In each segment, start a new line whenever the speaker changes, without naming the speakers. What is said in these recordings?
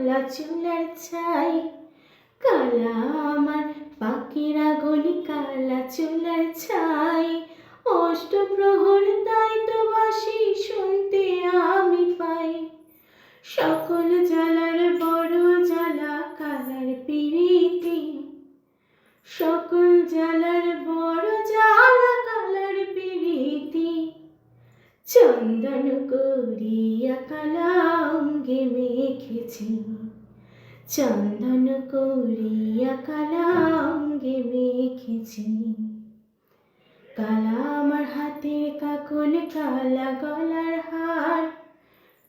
কালা চুলার ছাই, কালা আমার পাখিরা গলি কালা চুলার ছাই। অষ্টপ্রহর তাই তো বাসি শুনতে আমি পাই, সকল জ্বালার বড় জ্বালা কালার পিরিতি, সকল জ্বালার বড় জ্বালা কালার পিরিতি। চন্দন করিয়া কালা অঙ্গে মেখেছি, চন্দন করিয়া কালা অঙ্গে মেখেছি। কালা আমার হাতের কাকন, কালা গলার হার,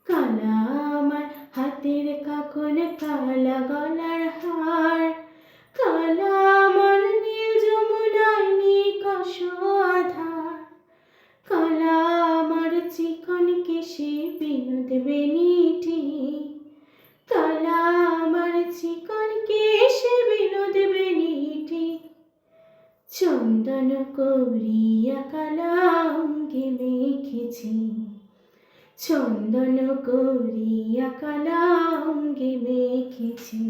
কালা আমার হাতের কাকন, কালা গলার হার। কালা আমার নীল যমুনার নিকষ আধার, কালা আমার চিকন কেশে বিনোদ বেনিটি, কালা আমার চিকন কেশে বিনোদ বেনিটি। চন্দন করিয়া কালা অঙ্গে মেখেছি, চন্দন করিয়া কালা অঙ্গে মেখেছি।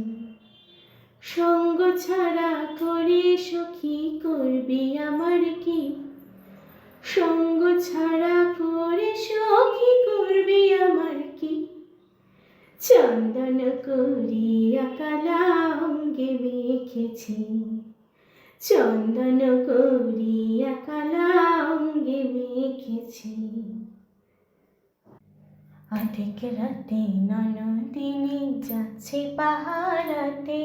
সঙ্গ ছাড়া করে সখী করবি আমার কি, সঙ্গ ছাড়া করে সখী করবি আমার কি। চন্দন করিয়া কালা অঙ্গে মেখেছি, চন্দন করিয়া কালা অঙ্গে মেখেছি। অধিক রাতে ননদিনী যাচ্ছে পাহারাতে,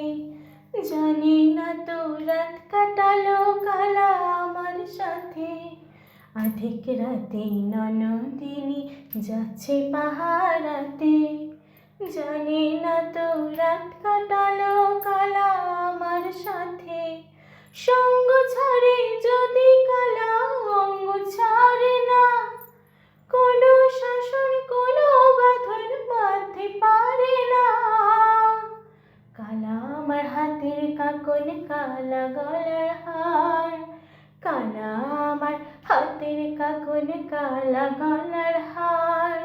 জানি না তো রাত কাটালো কালা আমার সাথে। অধিক রাতে ননদিনী যাচ্ছে পাহারাতে, জানি না তো রাত কাটালো কালা আমার সাথে। সঙ্গ ছাড়ে যদি কালা অঙ্গ ছাড়ে না, কোনো শাসন কোনো বাঁধন বাঁধতে পারে না। কালা আমার হাতের কাকন, কালা গলার হার, কালা আমার হাতের কাকন, কালা গলার হার।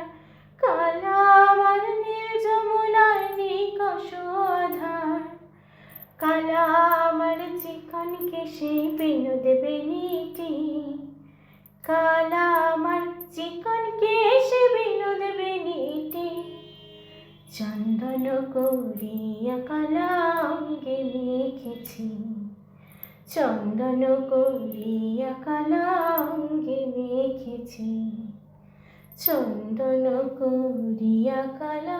কালা আমার নীল যমুনার নিকষ আধার, কালা আমার চিকন কেশে বিনোদ বেনিটি, কালা আমার চিকন কেশে বিনোদ বেনিটি। চন্দন করিয়া কালা অঙ্গে মেখেছি, চন্দন করিয়া কালা অঙ্গে মেখেছি, চন্দন করিয়া কালা